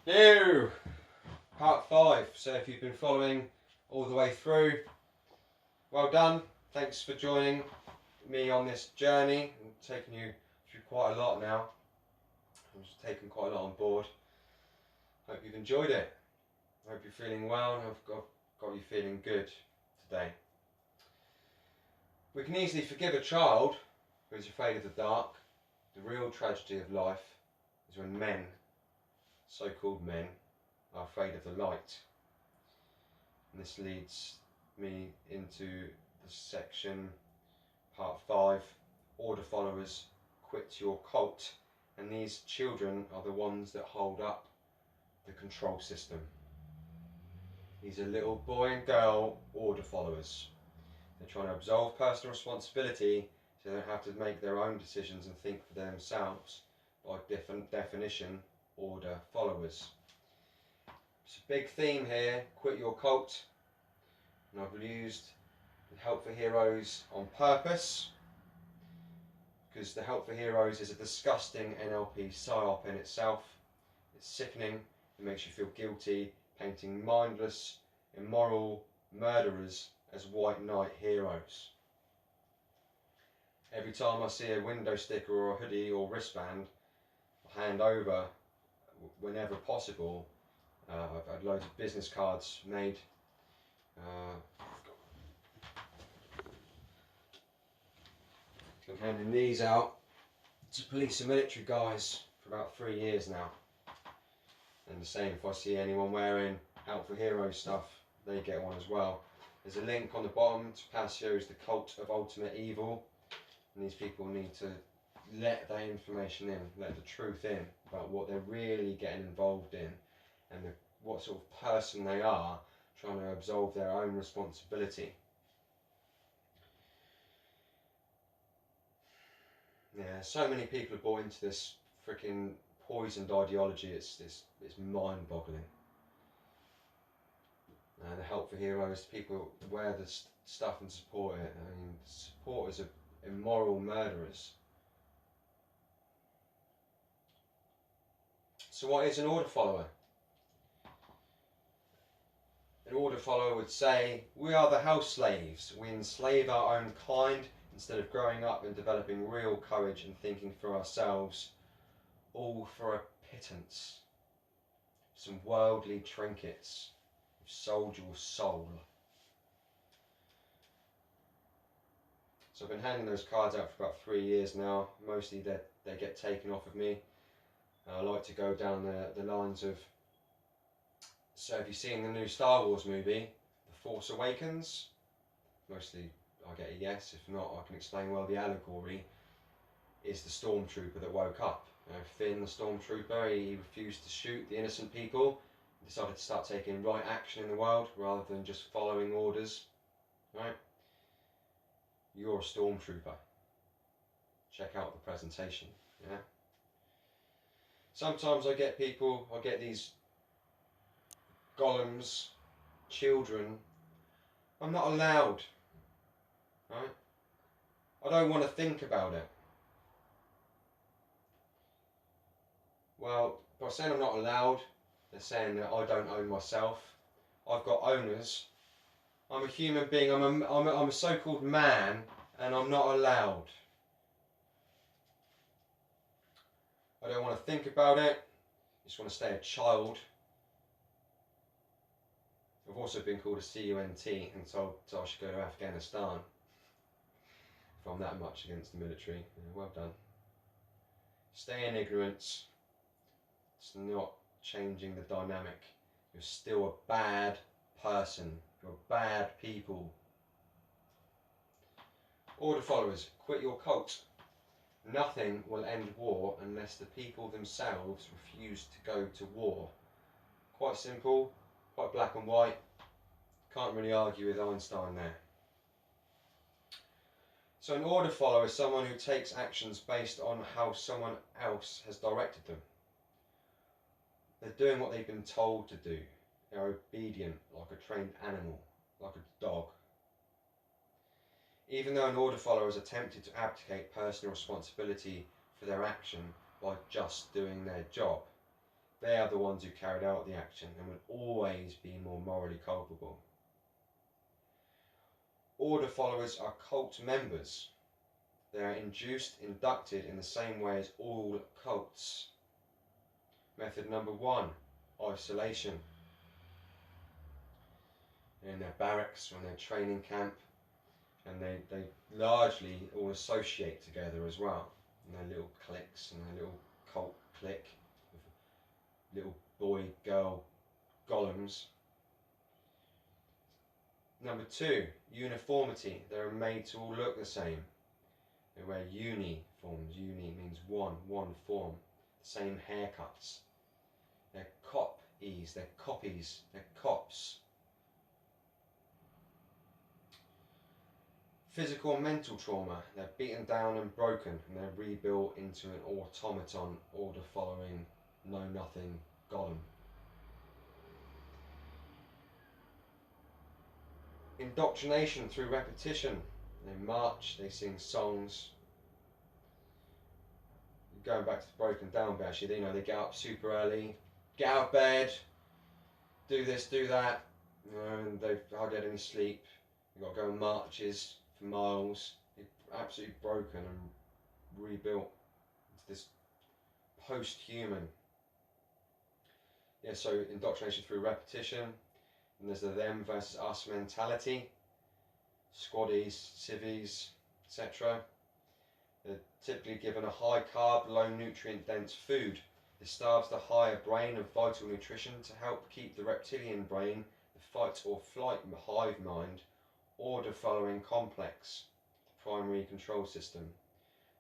Hello! Part 5. So if you've been following all the way through, well done. Thanks for joining me on this journey. I'm taking you through quite a lot now. I'm just taking quite a lot on board. Hope you've enjoyed it. Hope you're feeling well and I've got you feeling good today. We can easily forgive a child who is afraid of the dark. The real tragedy of life is when men, so-called men, are afraid of the light. And this leads me into the section, part 5, order followers, quit your cult. And these children are the ones that hold up the control system. These are little boy and girl order followers. They're trying to absolve personal responsibility so they don't have to make their own decisions and think for themselves. By definition, order followers. It's a big theme here, quit your cult. And I've used the Help for Heroes on purpose, because the Help for Heroes is a disgusting NLP psyop in itself. It's sickening, it makes you feel guilty, painting mindless, immoral murderers as white knight heroes. Every time I see a window sticker or a hoodie or wristband, I hand over whenever possible. I've had loads of business cards made. I'm handing these out to police and military guys for about 3 years now. And the same, if I see anyone wearing Help for Heroes stuff, they get one as well. There's a link on the bottom to Passio's The Cult of Ultimate Evil. And these people need to let that information in, let the truth in about what they're really getting involved in and what sort of person they are, trying to absolve their own responsibility. Yeah, so many people are bought into this freaking poisoned ideology, it's mind-boggling. And the Help for Heroes, people wear the stuff and support it. I mean, supporters of immoral murderers. So what is an order follower? An order follower would say, we are the house slaves. We enslave our own kind instead of growing up and developing real courage and thinking for ourselves, all for a pittance. Some worldly trinkets. You've sold your soul. So I've been handing those cards out for about 3 years now. Mostly they get taken off of me. I like to go down the lines of, so have you seen the new Star Wars movie, The Force Awakens? Mostly I get a yes, if not I can explain well the allegory is the stormtrooper that woke up. Finn the stormtrooper, he refused to shoot the innocent people, he decided to start taking right action in the world rather than just following orders. Right? You're a stormtrooper. Check out the presentation. Yeah. Sometimes I get these golems, children. I'm not allowed. Right? I don't want to think about it. Well, by saying I'm not allowed, they're saying that I don't own myself. I've got owners. I'm a human being. I'm a so-called man, and I'm not allowed. I don't want to think about it. I just want to stay a child. I've also been called a CUNT and told I should go to Afghanistan. If I'm that much against the military, yeah, well done. Stay in ignorance. It's not changing the dynamic. You're still a bad person. You're bad people. Order followers, quit your cult. Nothing will end war unless the people themselves refuse to go to war. Quite simple, quite black and white. Can't really argue with Einstein there. So an order follower is someone who takes actions based on how someone else has directed them. They're doing what they've been told to do. They're obedient, like a trained animal, like a dog. Even though an order follower has attempted to abdicate personal responsibility for their action by just doing their job, They are the ones who carried out the action and would always be more morally culpable. Order followers are cult members. They are inducted in the same way as all cults. Method number 1, isolation. In their barracks or in their training camp, and they largely all associate together as well, in their little cliques and their little cult clique of little boy, girl golems. Number 2, uniformity. They're made to all look the same. They wear uniforms. Uni means one form. The same haircuts. They're copies, they're cops. Physical and mental trauma. They're beaten down and broken, and they're rebuilt into an automaton, order-following, know-nothing golem. Indoctrination through repetition. They march, they sing songs. Going back to the broken down bit, actually, they get up super early, get out of bed, do this, do that, and they've hardly had any sleep. They've got to go on marches for miles. They're absolutely broken and rebuilt into this post-human. Yeah, so indoctrination through repetition. And there's the them versus us mentality. Squaddies, civvies, etc. They're typically given a high carb, low nutrient dense food. This starves the higher brain of vital nutrition to help keep the reptilian brain, the fight or flight hive mind, order following complex, the primary control system.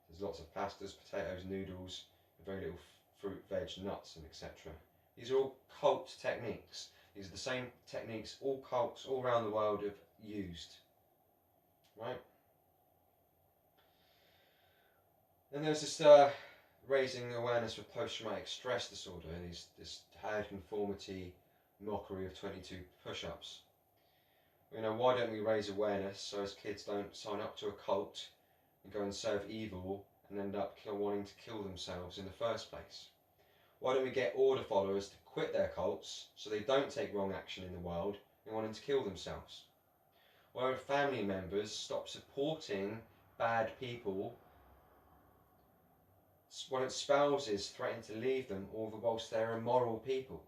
There's lots of pastas, potatoes, noodles, very little fruit, veg, nuts, and etc. These are all cult techniques. These are the same techniques all cults all around the world have used. Right? And there's this raising awareness for post-traumatic stress disorder, this high conformity mockery of 22 push-ups. Why don't we raise awareness so as kids don't sign up to a cult and go and serve evil and end up wanting to kill themselves in the first place? Why don't we get order followers to quit their cults so they don't take wrong action in the world and wanting to kill themselves? Why don't family members stop supporting bad people? Why don't spouses threaten to leave them all the whilst they're immoral people?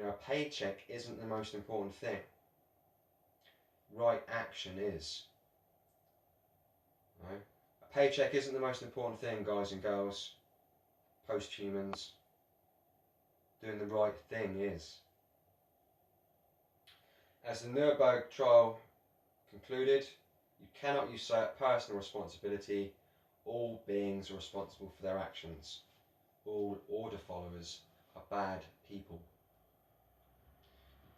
A paycheck isn't the most important thing. Right action is. Right? A paycheck isn't the most important thing, guys and girls. Post-humans. Doing the right thing is. As the Nuremberg trial concluded, you cannot usurp personal responsibility. All beings are responsible for their actions. All order followers are bad people.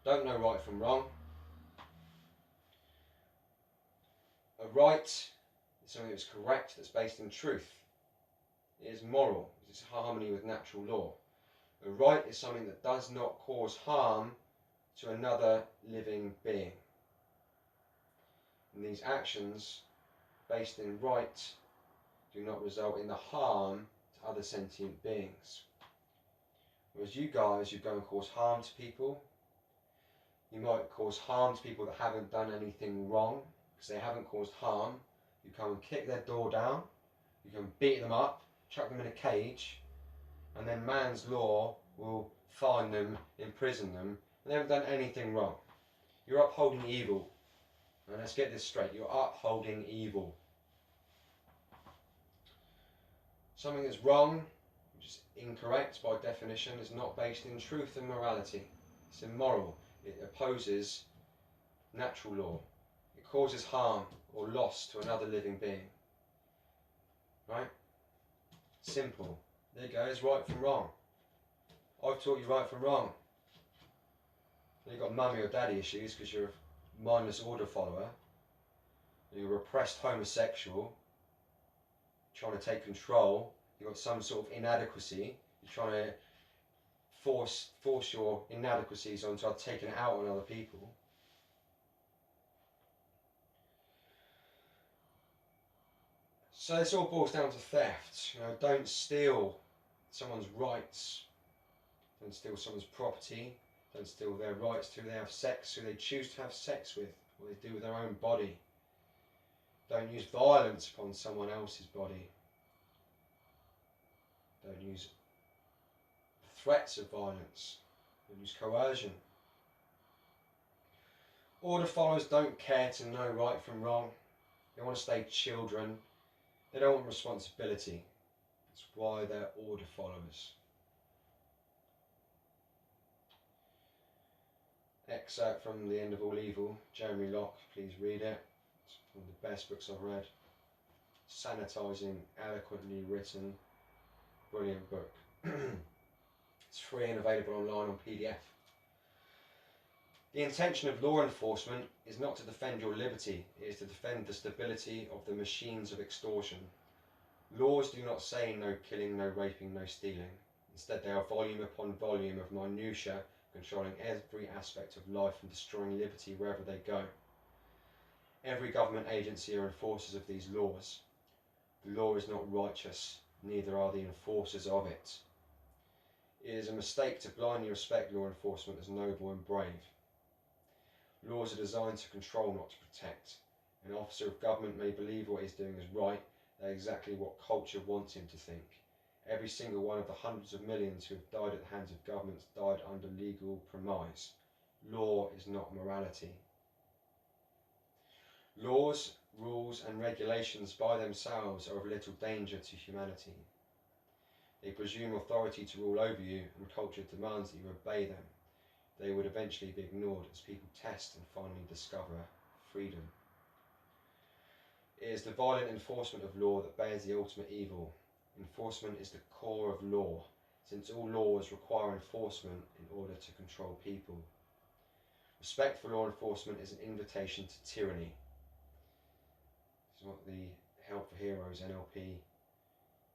Don't know right from wrong. A right is something that's correct, that's based in truth. It is moral, it is harmony with natural law. A right is something that does not cause harm to another living being. And these actions, based in right, do not result in the harm to other sentient beings. Whereas you guys, you go and cause harm to people. You might cause harm to people that haven't done anything wrong, because they haven't caused harm. You come and kick their door down, you can beat them up, chuck them in a cage, and then man's law will fine them, imprison them, and they haven't done anything wrong. You're upholding evil. And let's get this straight, you're upholding evil. Something that's wrong, which is incorrect by definition, is not based in truth and morality. It's immoral. It opposes natural law. It causes harm or loss to another living being. Right? Simple. There you go, it's right from wrong. I've taught you right from wrong. You've got mummy or daddy issues because you're a mindless order follower. You're a repressed homosexual. Trying to take control. You've got some sort of inadequacy. You're trying to force your inadequacies onto taking it out on other people. So this all boils down to theft. Don't steal someone's rights don't steal someone's property, don't steal their rights to who they have sex, who they choose to have sex with, what they do with their own body. Don't use violence upon someone else's body. Don't use threats of violence. Don't use coercion. Order followers don't care to know right from wrong. They want to stay children. They don't want responsibility. That's why they're order followers. Excerpt from The End of All Evil, Jeremy Locke, please read it. It's one of the best books I've read. Sanitising, eloquently written, brilliant book. It's free and available online on PDF. The intention of law enforcement is not to defend your liberty, it is to defend the stability of the machines of extortion. Laws do not say no killing, no raping, no stealing. Instead, they are volume upon volume of minutiae, controlling every aspect of life and destroying liberty wherever they go. Every government agency are enforcers of these laws. The law is not righteous, neither are the enforcers of it. It is a mistake to blindly respect law enforcement as noble and brave. Laws are designed to control, not to protect. An officer of government may believe what he's doing is right, that's exactly what culture wants him to think. Every single one of the hundreds of millions who have died at the hands of governments died under legal premise. Law is not morality. Laws, rules and regulations by themselves are of little danger to humanity. They presume authority to rule over you, and culture demands that you obey them. They would eventually be ignored as people test and finally discover freedom. It is the violent enforcement of law that bears the ultimate evil. Enforcement is the core of law, since all laws require enforcement in order to control people. Respect for law enforcement is an invitation to tyranny. This is what the Help for Heroes NLP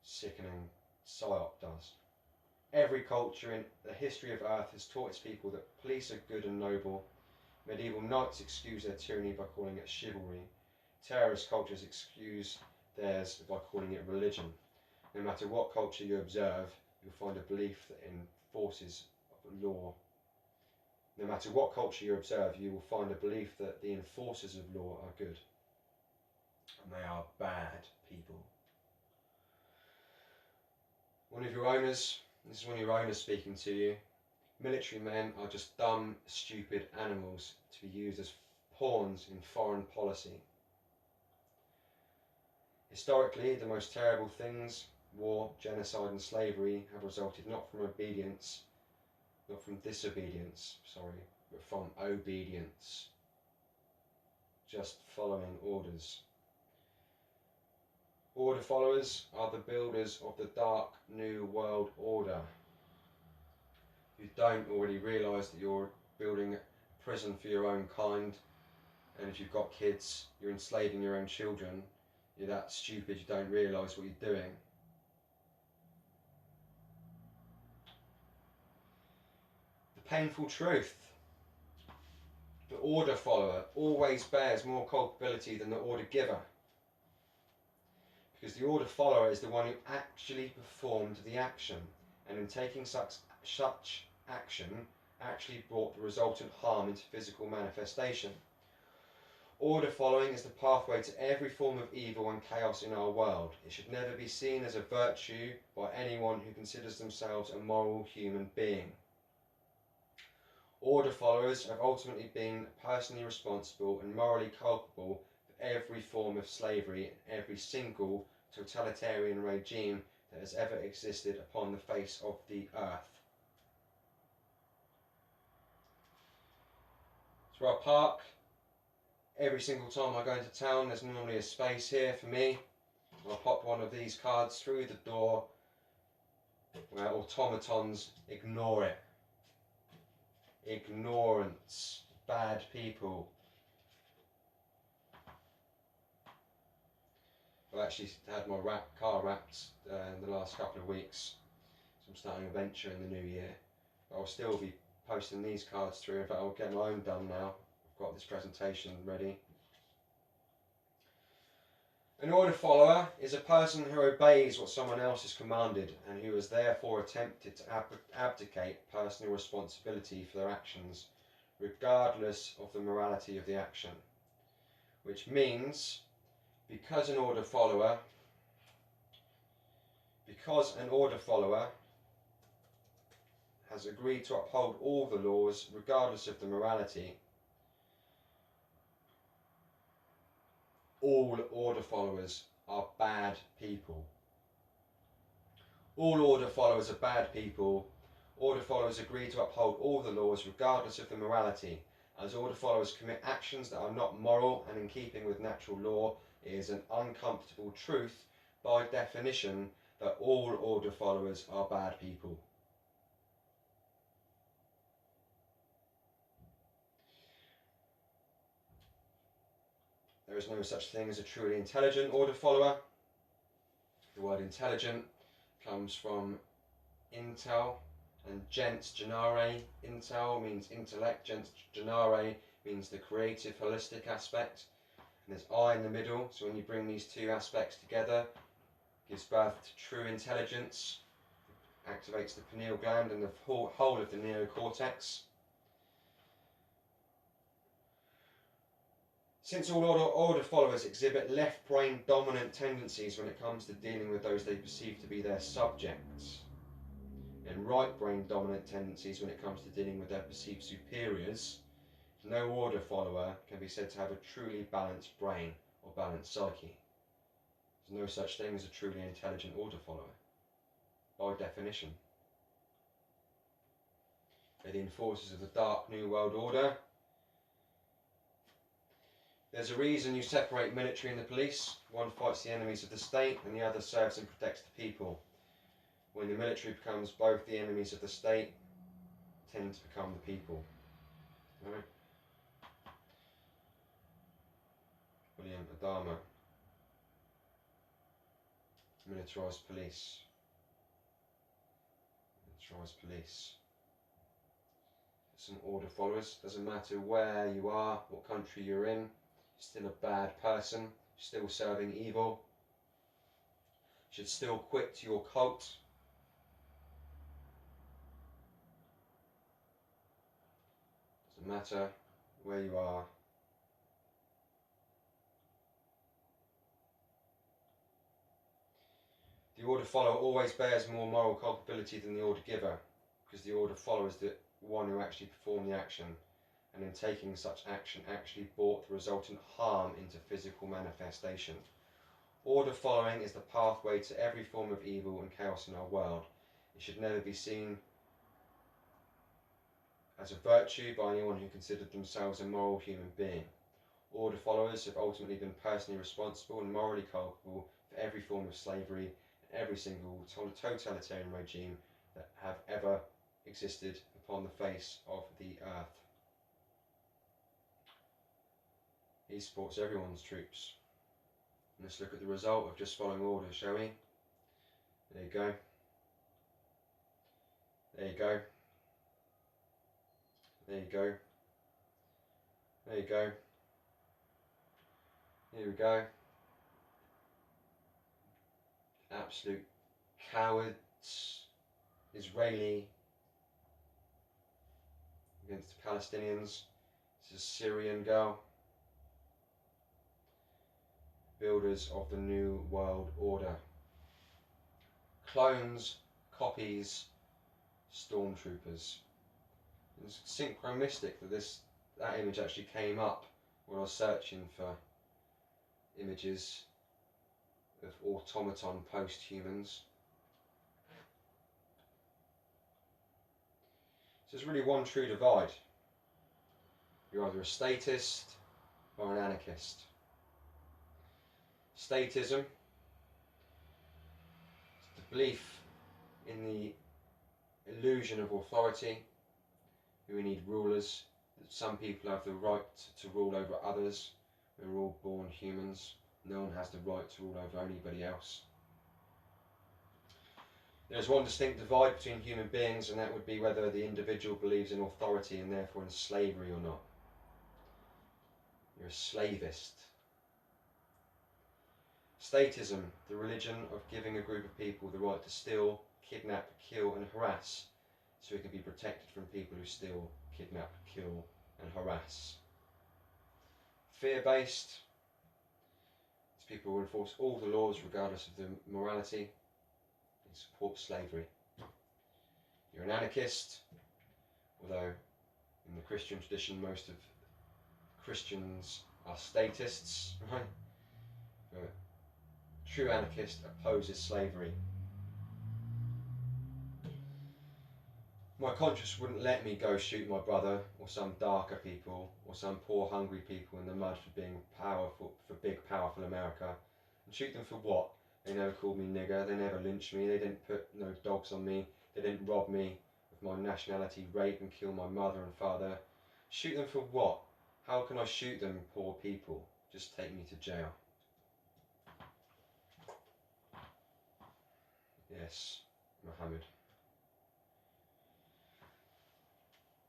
sickening PSYOP does. Every culture in the history of Earth has taught its people that police are good and noble. Medieval knights excuse their tyranny by calling it chivalry. Terrorist cultures excuse theirs by calling it religion. No matter what culture you observe, you'll find a belief that enforces law. No matter what culture you observe, you will find a belief that the enforcers of law are good. And they are bad people. One of your owners, this is one of your owners speaking to you. Military men are just dumb, stupid animals to be used as pawns in foreign policy. Historically, the most terrible things, war, genocide and slavery, have resulted not from disobedience, but from obedience. Just following orders. Order followers are the builders of the dark new world order. You don't already realise that you're building a prison for your own kind, and if you've got kids, you're enslaving your own children. You're that stupid you don't realise what you're doing. The painful truth. The order follower always bears more culpability than the order giver. Because the order follower is the one who actually performed the action, and in taking such action, actually brought the resultant harm into physical manifestation. Order following is the pathway to every form of evil and chaos in our world. It should never be seen as a virtue by anyone who considers themselves a moral human being. Order followers have ultimately been personally responsible and morally culpable for every form of slavery and every single totalitarian regime that has ever existed upon the face of the earth. It's where I park. Every single time I go into town, there's normally a space here for me. I'll pop one of these cards through the door where automatons ignore it. Ignorance. Bad people. I've actually had my car wrapped in the last couple of weeks, so I'm starting a venture in the new year. But I'll still be posting these cards through. In fact, I'll get my own done now. I've got this presentation ready. An order follower is a person who obeys what someone else has commanded and who has therefore attempted to abdicate personal responsibility for their actions, regardless of the morality of the action. Which means, because an order follower has agreed to uphold all the laws, regardless of the morality, all order followers are bad people. All order followers are bad people. Order followers agree to uphold all the laws regardless of the morality. As order followers commit actions that are not moral and in keeping with natural law, it is an uncomfortable truth, by definition, that all order followers are bad people. There is no such thing as a truly intelligent order follower. The word intelligent comes from intel and gens generare. Intel means intellect, gens generare means the creative, holistic aspect. And there's I in the middle, so when you bring these two aspects together, it gives birth to true intelligence, activates the pineal gland and the whole of the neocortex. Since all order followers exhibit left brain dominant tendencies when it comes to dealing with those they perceive to be their subjects, and right brain dominant tendencies when it comes to dealing with their perceived superiors, no order follower can be said to have a truly balanced brain or balanced psyche. There's no such thing as a truly intelligent order follower, by definition. They're the enforcers of the dark New World Order. There's a reason you separate military and the police. One fights the enemies of the state and the other serves and protects the people. When the military becomes both the enemies of the state, tend to become the people. Right? William Adama. Militarised police. Militarised police. Some order followers. Doesn't matter where you are, what country you're in. Still a bad person, still serving evil, should still quit your cult. Doesn't matter where you are. The order follower always bears more moral culpability than the order giver, because the order follower is the one who actually performed the action, and in taking such action actually brought the resultant harm into physical manifestation. Order following is the pathway to every form of evil and chaos in our world. It should never be seen as a virtue by anyone who considered themselves a moral human being. Order followers have ultimately been personally responsible and morally culpable for every form of slavery and every single totalitarian regime that have ever existed upon the face of the earth. He supports everyone's troops. Let's look at the result of just following orders, shall we? There you go. There you go. There you go. There you go. Here we go. Absolute cowards. Israeli against the Palestinians. This is a Syrian girl. Builders of the New World Order. Clones, copies, stormtroopers. It's synchronistic that that image actually came up when I was searching for images of automaton post-humans. So there's really one true divide. You're either a statist or an anarchist. Statism is the belief in the illusion of authority. We need rulers, that some people have the right to rule over others. We're all born humans. No one has the right to rule over anybody else. There's one distinct divide between human beings, and that would be whether the individual believes in authority and therefore in slavery or not. You're a slavist. Statism, the religion of giving a group of people the right to steal, kidnap, kill and harass, so we can be protected from people who steal, kidnap, kill and harass. Fear-based, it's people who enforce all the laws regardless of the morality and support slavery. You're an anarchist, although in the Christian tradition most of Christians are statists, right? But a true anarchist opposes slavery. My conscience wouldn't let me go shoot my brother or some darker people or some poor hungry people in the mud for being powerful, for big powerful America. And shoot them for what? They never called me nigger, they never lynched me, they didn't put no dogs on me, they didn't rob me of my nationality, rape and kill my mother and father. Shoot them for what? How can I shoot them, poor people? Just take me to jail. Yes, Muhammad.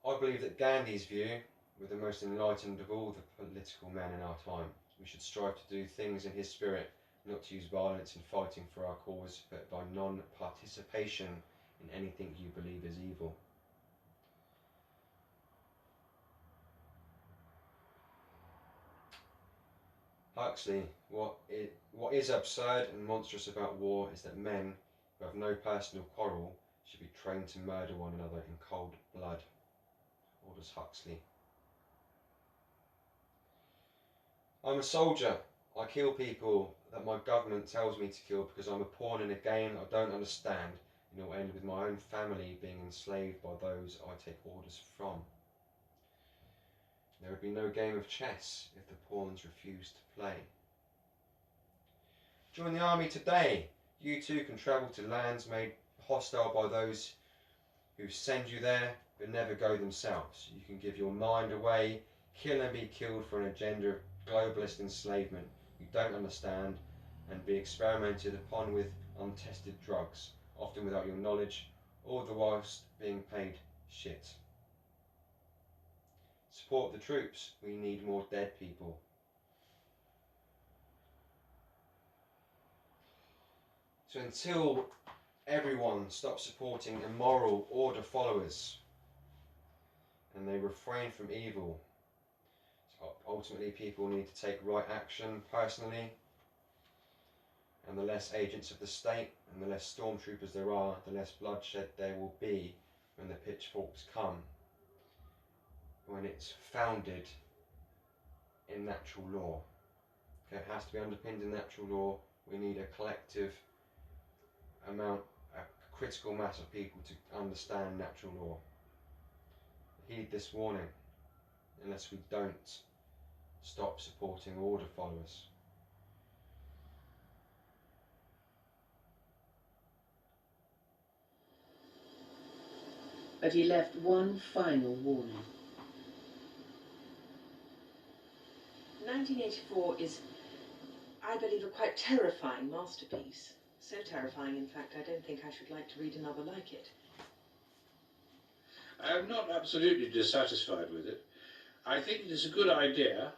I believe that Gandhi's view were the most enlightened of all the political men in our time. We should strive to do things in his spirit, not to use violence in fighting for our cause, but by non-participation in anything you believe is evil. Huxley, what is absurd and monstrous about war is that men who have no personal quarrel should be trained to murder one another in cold blood. Aldous Huxley. I'm a soldier. I kill people that my government tells me to kill because I'm a pawn in a game I don't understand, and it will end with my own family being enslaved by those I take orders from. There would be no game of chess if the pawns refused to play. Join the army today. You too can travel to lands made hostile by those who send you there but never go themselves. You can give your mind away, kill and be killed for an agenda of globalist enslavement you don't understand, and be experimented upon with untested drugs, often without your knowledge, all the whilst being paid shit. Support the troops. We need more dead people. So until everyone stops supporting immoral order followers and they refrain from evil, so ultimately people need to take right action personally, and the less agents of the state and the less stormtroopers there are, the less bloodshed there will be when the pitchforks come, when it's founded in natural law. Okay, it has to be underpinned in natural law. We need a collective amount, a critical mass of people to understand natural law. Heed this warning, unless we don't stop supporting order followers. But he left one final warning. 1984 is, I believe, a quite terrifying masterpiece. So terrifying, in fact, I don't think I should like to read another like it. I'm not absolutely dissatisfied with it. I think it is a good idea,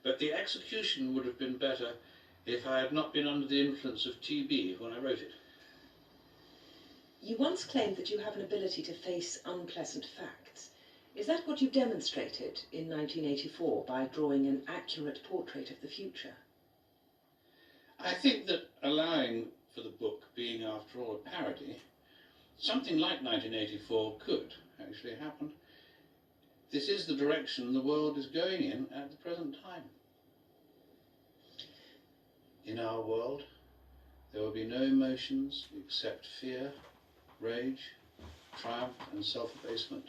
but the execution would have been better if I had not been under the influence of TB when I wrote it. You once claimed that you have an ability to face unpleasant facts. Is that what you demonstrated in 1984 by drawing an accurate portrait of the future? I think that allowing for the book being, after all, a parody, something like 1984 could actually happen. This is the direction the world is going in at the present time. In our world, there will be no emotions except fear, rage, triumph and self-abasement.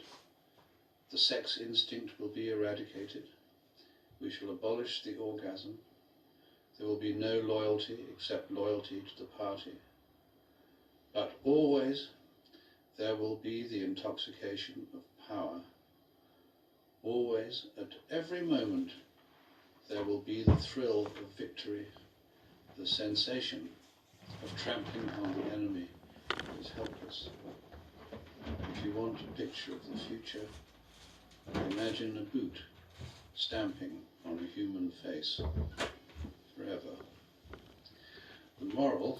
The sex instinct will be eradicated. We shall abolish the orgasm. There will be no loyalty except loyalty to the party. But always there will be the intoxication of power. Always, at every moment, there will be the thrill of victory, the sensation of trampling on the enemy who is helpless. If you want a picture of the future, imagine a boot stamping on a human face forever. The moral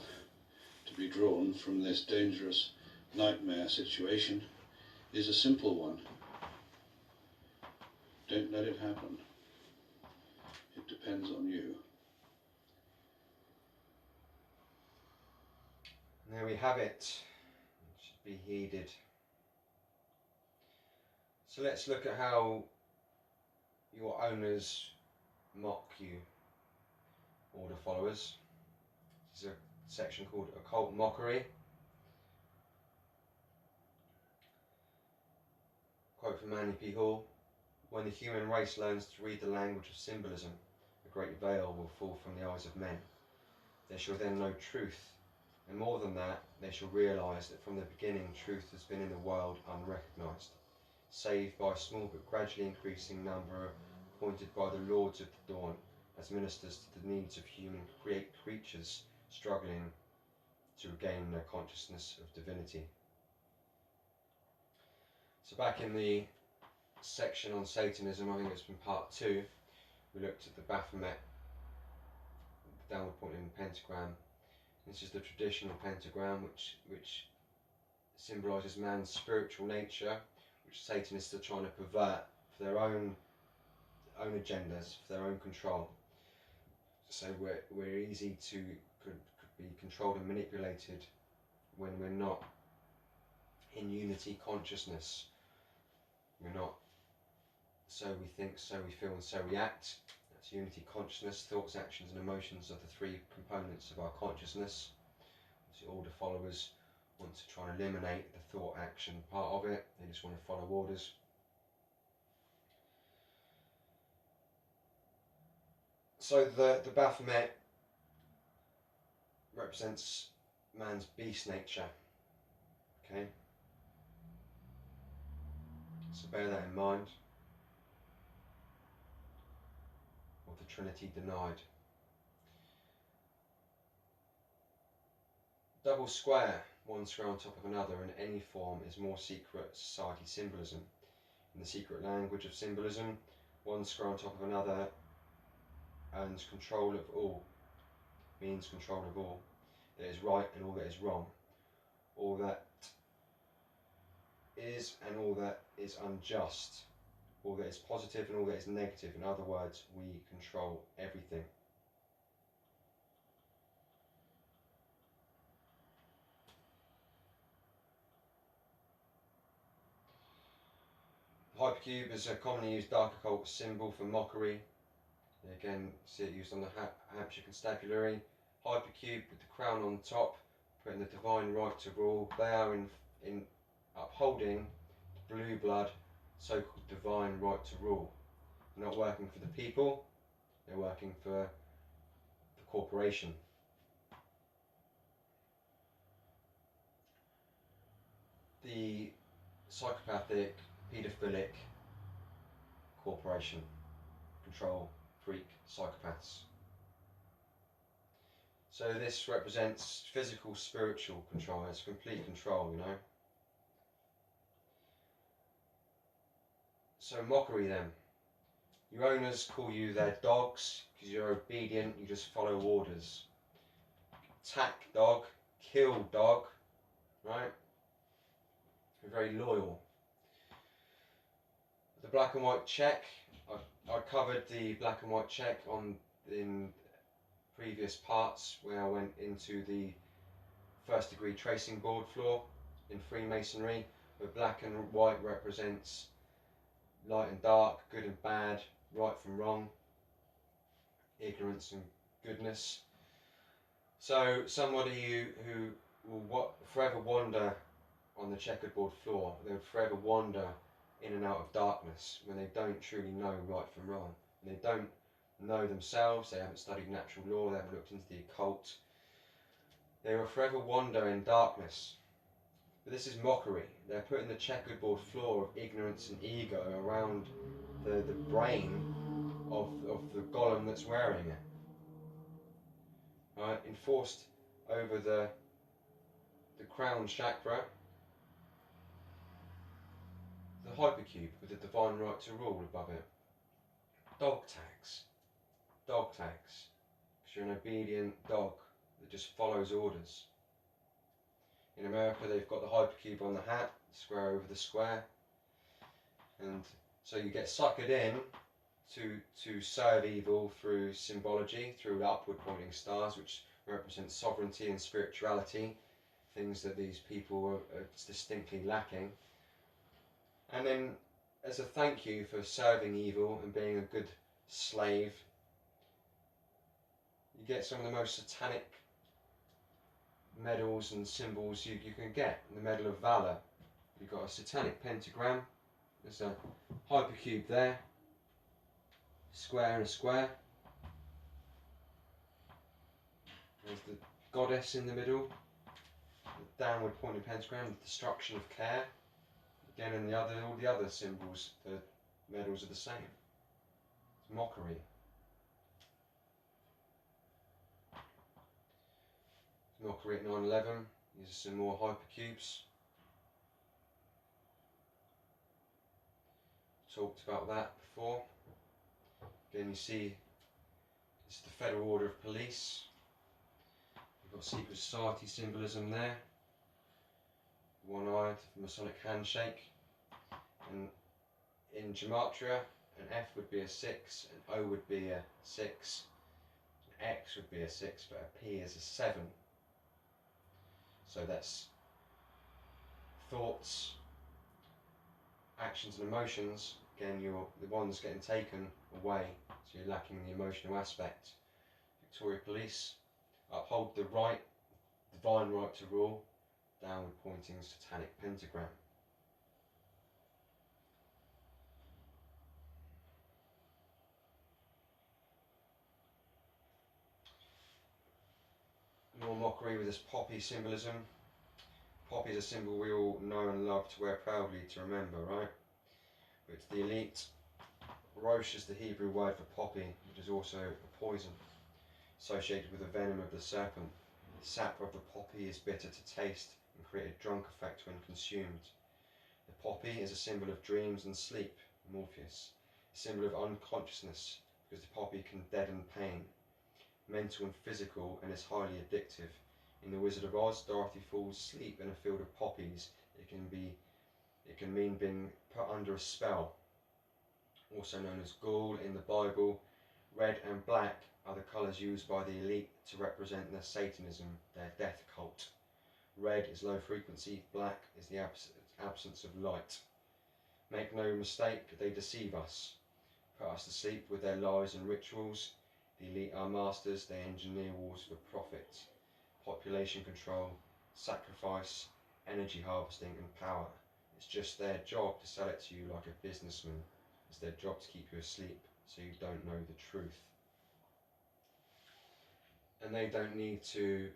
to be drawn from this dangerous nightmare situation is a simple one. Don't let it happen. It depends on you. And there we have it. It should be heeded. So let's look at how your owners mock you, order followers. This is a section called Occult Mockery. Quote from Manly P. Hall: "When the human race learns to read the language of symbolism, a great veil will fall from the eyes of men. They shall then know truth, and more than that, they shall realise that from the beginning truth has been in the world unrecognised, save by a small but gradually increasing number appointed by the Lords of the Dawn as ministers to the needs of human creatures struggling to regain their consciousness of divinity." So back in the section on Satanism, I think it's from part 2, we looked at the Baphomet, the downward pointing pentagram. This is the traditional pentagram, which symbolises man's spiritual nature, which Satanists are trying to pervert for their own agendas, for their own control. So we're easy to could be controlled and manipulated when we're not in unity consciousness. We're not so we think, so we feel, and so we act. That's unity consciousness. Thoughts, actions and emotions are the 3 components of our consciousness. So order followers want to try and eliminate the thought action part of it. They just want to follow orders. So the Baphomet represents man's beast nature. Okay? So bear that in mind. Or the Trinity denied. Double square, one square on top of another in any form, is more secret society symbolism. In the secret language of symbolism, one square on top of another owns control of all, means control of all that is right and all that is wrong, all that is and all that is unjust, all that is positive and all that is negative. In other words, we control everything. The Hypercube is a commonly used dark occult symbol for mockery. You again see it used on the Hampshire Constabulary. Hypercube with the crown on top, putting the divine right to rule. They are in upholding the blue blood, so-called divine right to rule. They're not working for the people, they're working for the corporation. The psychopathic, paedophilic corporation, control freak psychopaths. So this represents physical, spiritual control. It's complete control, you know. So mockery then. Your owners call you their dogs because you're obedient, you just follow orders. Attack dog, kill dog, right? You're very loyal. The black and white check, I covered the black and white check in previous parts where I went into the 1st degree tracing board floor in Freemasonry, where black and white represents light and dark, good and bad, right from wrong, ignorance and goodness. So somebody who will forever wander on the checkered board floor, they would forever wander in and out of darkness when they don't truly know right from wrong. And they don't know themselves, they haven't studied natural law, they haven't looked into the occult. They will forever wander in darkness. But this is mockery. They're putting the checkered board floor of ignorance and ego around the brain of the golem that's wearing it. Right? Enforced over the crown chakra, the hypercube with the divine right to rule above it. Dog tags. Dog tags. Because you're an obedient dog. that just follows orders. In America, they've got the hypercube on the hat, square over the square, and so you get suckered in to serve evil through symbology, through upward pointing stars, which represent sovereignty and spirituality, things that these people are distinctly lacking. And then, as a thank you for serving evil and being a good slave, you get some of the most satanic medals and symbols you can get. The Medal of Valor, you've got a satanic pentagram, there's a hypercube there, square and a square, there's the goddess in the middle, the downward pointing pentagram, the destruction of care. Again, and all the other symbols, the medals are the same. It's mockery. Mockery at 9/11. These are some more hypercubes. Talked about that before. Again, you see it's the Federal Order of Police. You've got secret society symbolism there. One-eyed, Masonic handshake. And in gematria, an F would be a 6, an O would be a 6, an X would be a 6, but a P is a 7. So that's thoughts, actions and emotions. Again, you're the ones getting taken away, so you're lacking the emotional aspect. Victoria Police, uphold the right, divine right to rule, downward pointing satanic pentagram. More mockery with this poppy symbolism. Poppy is a symbol we all know and love to wear proudly to remember, right? But it's the elite. Rosh is the Hebrew word for poppy, which is also a poison, associated with the venom of the serpent. The sap of the poppy is bitter to taste and create a drunk effect when consumed. The poppy is a symbol of dreams and sleep, Morpheus. A symbol of unconsciousness, because the poppy can deaden pain, mental and physical, and is highly addictive. In The Wizard of Oz, Dorothy falls asleep in a field of poppies. It can mean being put under a spell. Also known as ghoul in the Bible, red and black are the colours used by the elite to represent their Satanism, their death cult. Red is low frequency, black is the absence of light. Make no mistake, they deceive us, put us to sleep with their lies and rituals. The elite are masters, they engineer wars for profit, population control, sacrifice, energy harvesting and power. It's just their job to sell it to you like a businessman. It's their job to keep you asleep so you don't know the truth. And they don't need to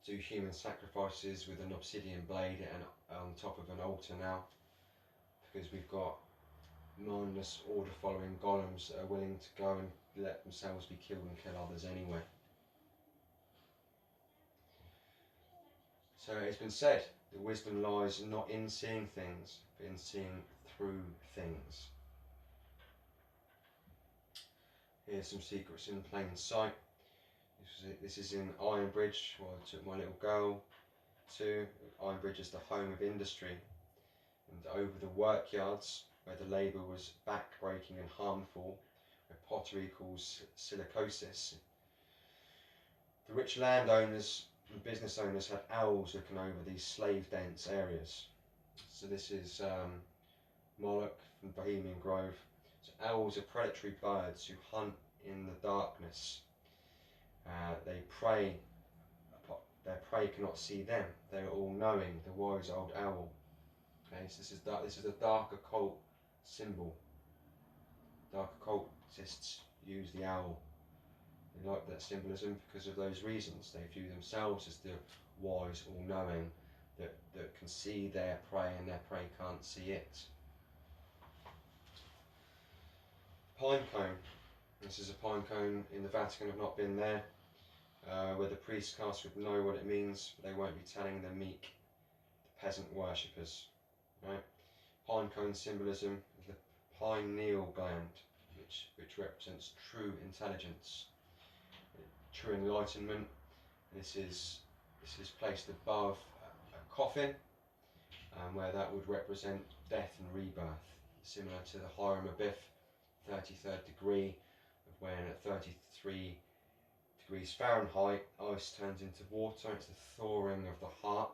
do human sacrifices with an obsidian blade and on top of an altar now, because we've got mindless order following golems that are willing to go and let themselves be killed and kill others anyway. So it's been said that wisdom lies not in seeing things, but in seeing through things. Here's some secrets in plain sight. This is in Ironbridge, where I took my little girl to. Ironbridge is the home of industry, and over the workyards where the labour was back-breaking and harmful, where pottery caused silicosis, the rich landowners and business owners had owls looking over these slave-dense areas. So this is Moloch from Bohemian Grove. So owls are predatory birds who hunt in the darkness. They prey. Their prey cannot see them. They are all-knowing. The wise old owl. Okay, so this is a dark occult symbol. Dark occultists use the owl. They like that symbolism because of those reasons. They view themselves as the wise, all-knowing, that can see their prey and their prey can't see it. Pine cone. This is a pine cone in the Vatican. I've not been there. Where the priest caste would know what it means, but they won't be telling the meek, the peasant worshippers. Right? Pine cone symbolism is the pineal gland, which represents true intelligence. true enlightenment. This is placed above a coffin, where that would represent death and rebirth, similar to the Hiram Abiff 33rd degree, of when at 33 degrees Fahrenheit ice turns into water. It's the thawing of the heart.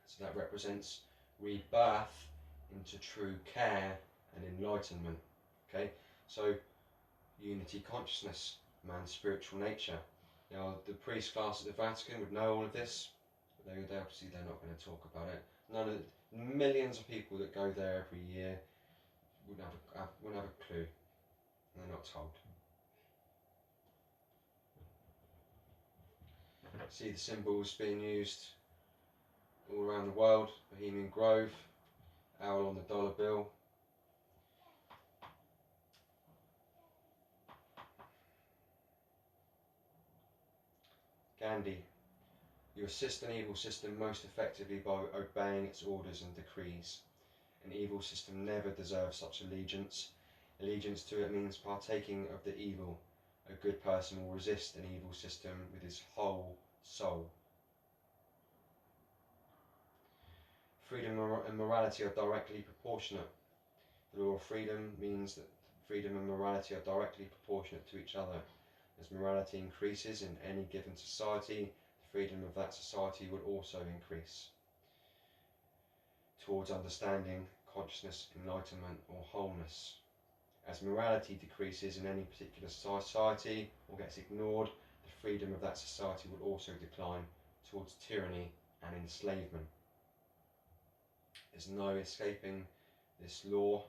So that represents rebirth into true care and enlightenment. Okay, so unity consciousness, man's spiritual nature. Now the priest class at the Vatican would know all of this, but they obviously they're not going to talk about it. Millions of people that go there every year wouldn't have a clue. They're not told. See the symbols being used all around the world. Bohemian Grove, owl on the dollar bill. Gandhi. You assist an evil system most effectively by obeying its orders and decrees. An evil system never deserves such allegiance. Allegiance to it means partaking of the evil. A good person will resist an evil system with his whole soul. Freedom and morality are directly proportionate. The law of freedom means that freedom and morality are directly proportionate to each other. As morality increases in any given society, the freedom of that society will also increase towards understanding, consciousness, enlightenment, or wholeness. As morality decreases in any particular society or gets ignored, the freedom of that society will also decline towards tyranny and enslavement. There's no escaping this law.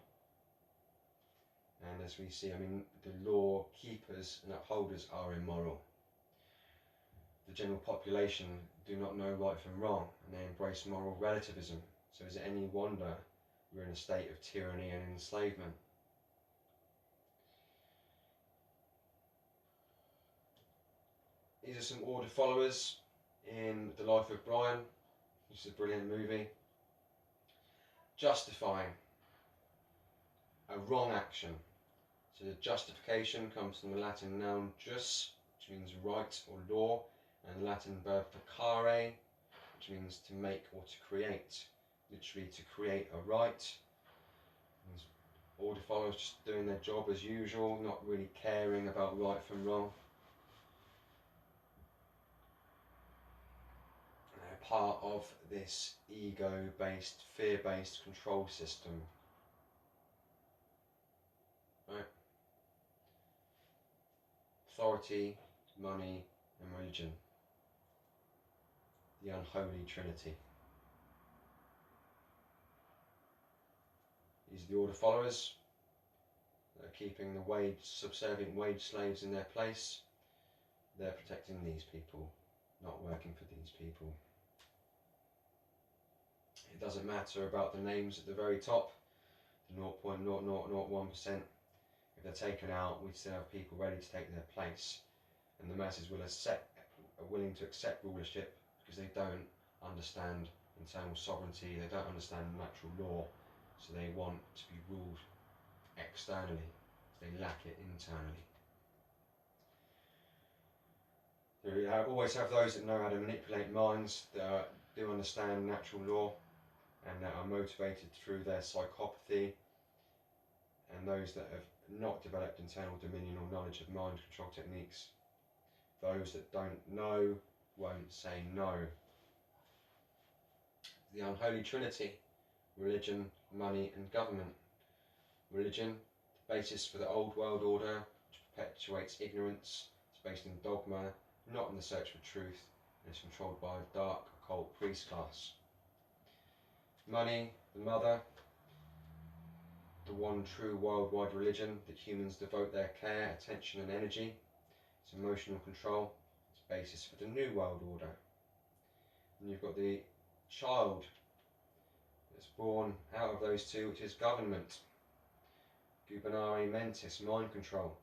And as we see, the law keepers and upholders are immoral. The general population do not know right from wrong, and they embrace moral relativism. So is it any wonder we're in a state of tyranny and enslavement? These are some order followers in The Life of Brian, which is a brilliant movie. Justifying a wrong action. So the justification comes from the Latin noun jus, which means right or law, and the Latin verb facere, which means to make or to create. Literally to create a right. Order followers just doing their job as usual, not really caring about right from wrong. They're part of this ego-based, fear-based control system. Right? Authority, money, and religion. The unholy Trinity. These are the order followers that are keeping the subservient wage slaves in their place. They're protecting these people, not working for these people. It doesn't matter about the names at the very top, the 0.0001%. If they're taken out, we still have people ready to take their place. And the masses are willing to accept rulership because they don't understand internal sovereignty, they don't understand natural law. So they want to be ruled externally, so they lack it internally. So we always have those that know how to manipulate minds, that do understand natural law, and that are motivated through their psychopathy, and those that have not developed internal dominion or knowledge of mind control techniques. Those that don't know won't say no. The unholy Trinity. Religion, money and government. Religion, the basis for the old world order, which perpetuates ignorance. It's based in dogma, not in the search for truth, and is controlled by a dark occult priest class. Money, the mother, the one true worldwide religion that humans devote their care, attention and energy. It's emotional control. It's basis for the new world order. And you've got the child that's born out of those two, which is government. Gubernare mentis, mind control.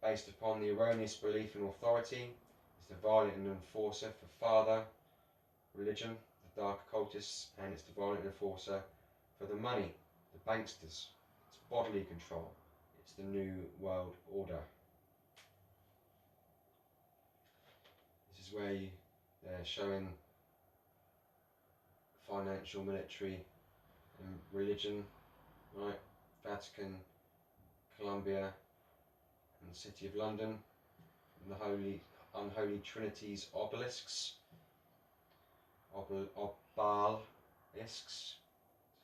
Based upon the erroneous belief in authority, it's the violent enforcer for father. Religion, the dark occultists, and it's the violent enforcer for the money, the banksters. It's bodily control. It's the new world order. This is where they're showing financial, military and religion, right? Vatican, Columbia and the City of London, and the Unholy Trinity's obelisks, obelisks,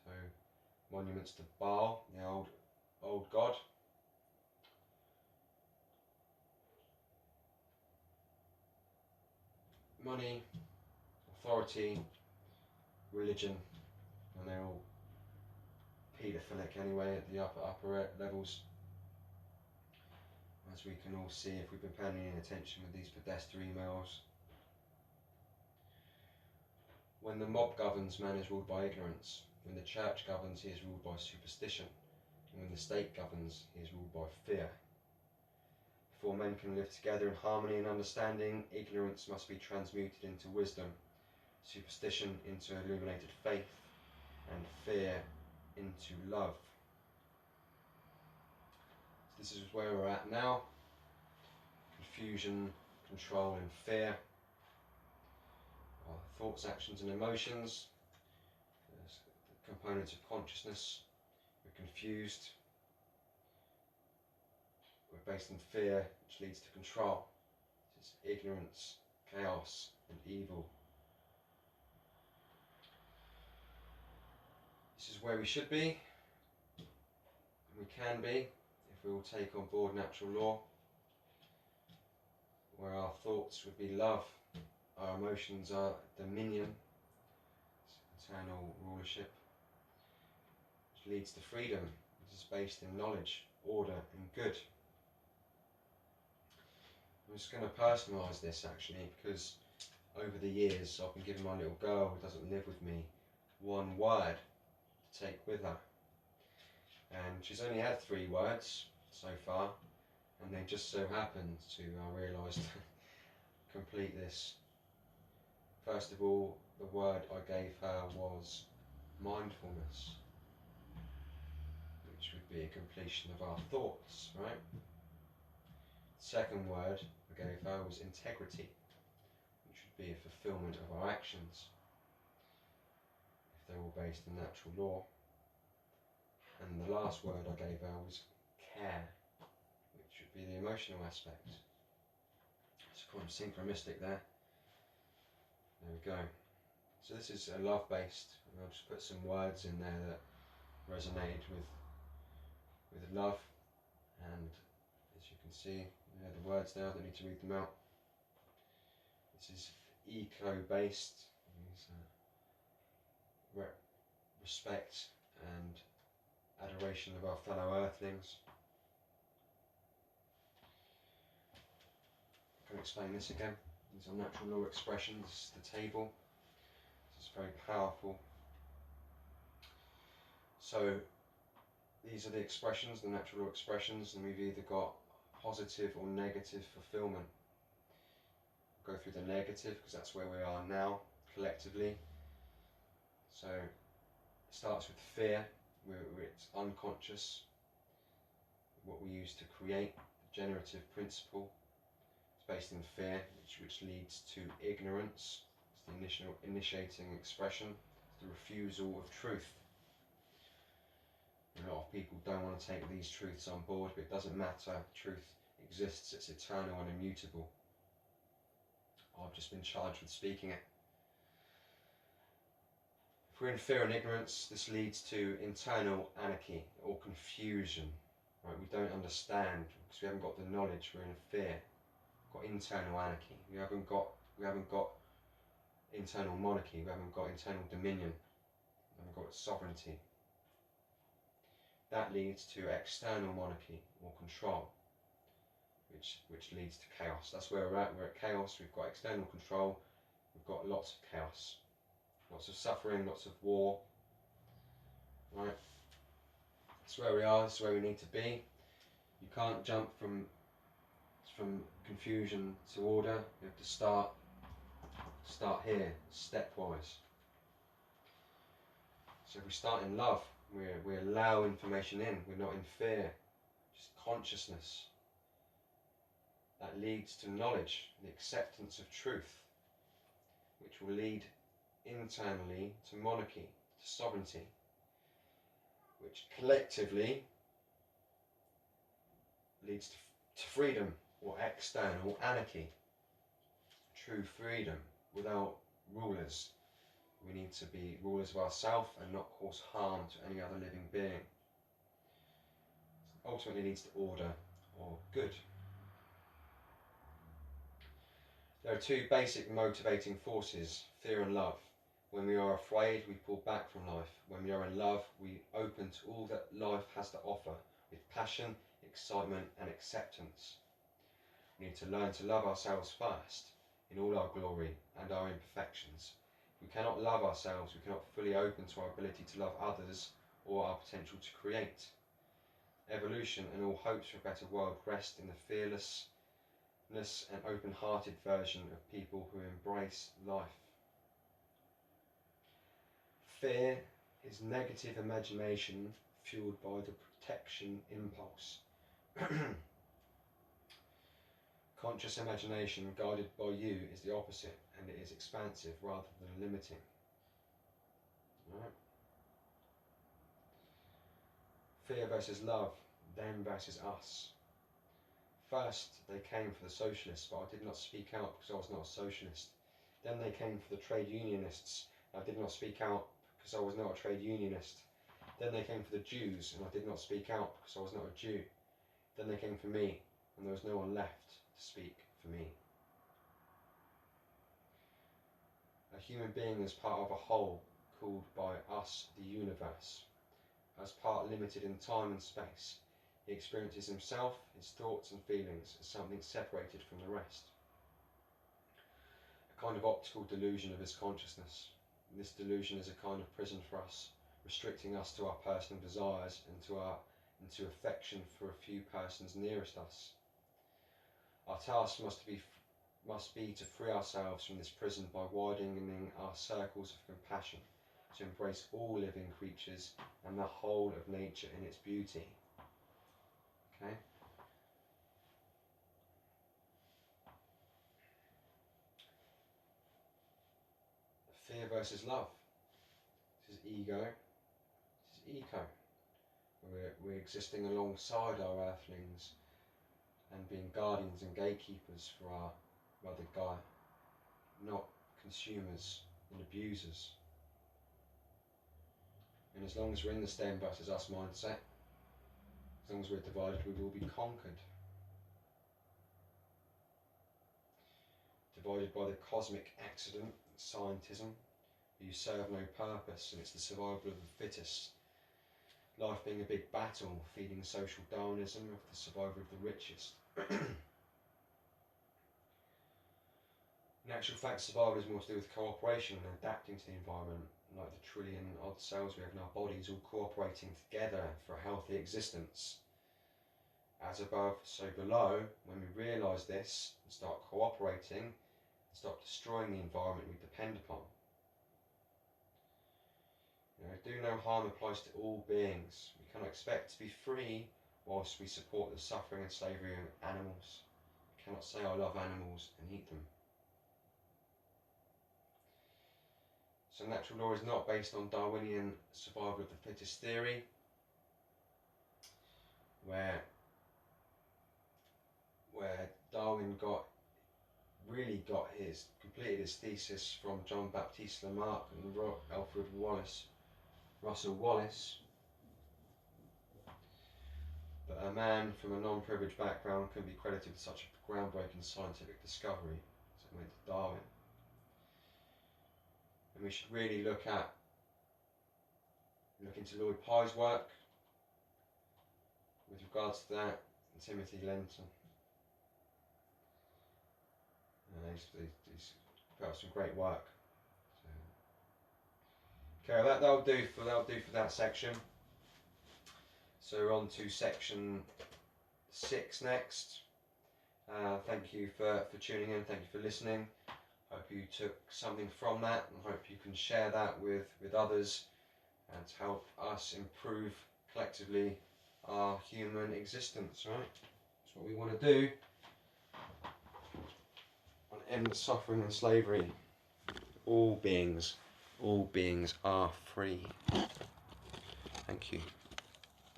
so monuments to Baal, the old god. Money, authority, religion, and they're all paedophilic anyway at the upper levels, as we can all see if we've been paying any attention with these Podesta emails. When the mob governs, man is ruled by ignorance. When the church governs, he is ruled by superstition. And when the state governs, he is ruled by fear. Before men can live together in harmony and understanding, ignorance must be transmuted into wisdom, superstition into illuminated faith, and fear into love. So this is where we're at now. Confusion, control and fear. Our thoughts, actions and emotions. There's the components of consciousness. We're confused. We're based in fear, which leads to control. This is ignorance, chaos and evil. This is where we should be, and we can be, if we will take on board natural law, where our thoughts would be love, our emotions are dominion, eternal rulership, which leads to freedom. This is based in knowledge, order and good. I'm just going to personalise this actually, because over the years I've been giving my little girl who doesn't live with me one word to take with her, and she's only had 3 words so far, and they just so happened to, I realised, complete this. First of all, the word I gave her was mindfulness, which would be a completion of our thoughts, right? Second word I gave her was integrity, which would be a fulfilment of our actions, if they're all based in natural law. And the last word I gave her was care, which would be the emotional aspect. So call them synchromistic there. There we go. So this is a love-based, and I'll just put some words in there that resonated with love, and as you can see, there are the words now, I don't need to read them out. This is eco-based, respect and adoration of our fellow earthlings. I can explain this again. These are natural law expressions. This is the table. This is very powerful. So these are the expressions, the natural law expressions, and we've either got positive or negative fulfillment. We'll go through the negative because that's where we are now collectively. So it starts with fear, where it's unconscious, what we use to create, the generative principle. It's based in fear, which leads to ignorance. It's the initiating expression. It's the refusal of truth. A lot of people don't want to take these truths on board, but it doesn't matter. Truth exists, it's eternal and immutable. I've just been charged with speaking it. If we're in fear and ignorance, this leads to internal anarchy or confusion. Right? We don't understand because we haven't got the knowledge. We're in fear. We've got internal anarchy. We haven't got internal monarchy. We haven't got internal dominion. We haven't got sovereignty. That leads to external monarchy or control, which leads to chaos. That's where we're at. We're at chaos. We've got external control. We've got lots of chaos, lots of suffering, lots of war. Right? That's where we are. That's where we need to be. You can't jump from confusion to order. You have to start here, stepwise. So if we start in love, we allow information in. We're not in fear. Just consciousness. that leads to knowledge, the acceptance of truth, which will lead internally to monarchy, to sovereignty, which collectively leads to freedom, or external anarchy. True freedom without rulers. We need to be rulers of ourselves and not cause harm to any other living being. Ultimately leads to order or good. There are two basic motivating forces, fear and love. When we are afraid, we pull back from life. When we are in love, we open to all that life has to offer with passion, excitement and acceptance. We need to learn to love ourselves first, in all our glory and our imperfections. If we cannot love ourselves, we cannot fully open to our ability to love others or our potential to create. Evolution and all hopes for a better world rest in the fearlessness and open-hearted version of people who embrace life. Fear is negative imagination fueled by the protection impulse. Conscious imagination guided by you is the opposite, and it is expansive rather than limiting. Right? Fear versus love, them versus us. First they came for the socialists, but I did not speak out because I was not a socialist. Then they came for the trade unionists, and I did not speak out because I was not a trade unionist. Then they came for the Jews, and I did not speak out because I was not a Jew. Then they came for me, and there was no one left to speak for me. A human being is part of a whole called by us the universe. As part limited in time and space, he experiences himself, his thoughts and feelings as something separated from the rest. A kind of optical delusion of his consciousness. This delusion is a kind of prison for us, restricting us to our personal desires and into affection for a few persons nearest us. Our task must be to free ourselves from this prison by widening our circles of compassion, to embrace all living creatures and the whole of nature in its beauty. Okay? Fear versus love. This is ego. This is eco. We're existing alongside our earthlings and being guardians and gatekeepers for our mother Gaia, not consumers and abusers. And as long as we're in the them versus us mindset, as long as we're divided, we will be conquered. Divided by the cosmic accident, scientism, you serve no purpose, and it's the survival of the fittest. Life being a big battle, feeding social Darwinism of the survival of the richest. In actual fact, survival is more to do with cooperation and adapting to the environment, like the trillion odd cells we have in our bodies all cooperating together for a healthy existence. As above, so below. When we realise this and start cooperating and stop destroying the environment we depend upon. Do no harm applies to all beings. We cannot expect to be free whilst we support the suffering and slavery of animals. We cannot say I love animals and eat them. So natural law is not based on Darwinian survival of the fittest theory, where Darwin completed his thesis from John Baptiste Lamarck and Alfred Russel Wallace. But a man from a non-privileged background can be credited with such a groundbreaking scientific discovery, so it went to Darwin. And we should really look into Lloyd Pye's work with regards to that, and Timothy Lenton. He's put out some great work. So. Okay, that'll do for that section. So we're on to section 6 next. Thank you for tuning in. Thank you for listening. Hope you took something from that, and hope you can share that with others and to help us improve collectively our human existence, right? That's what we want to do. end suffering and slavery. All beings are free.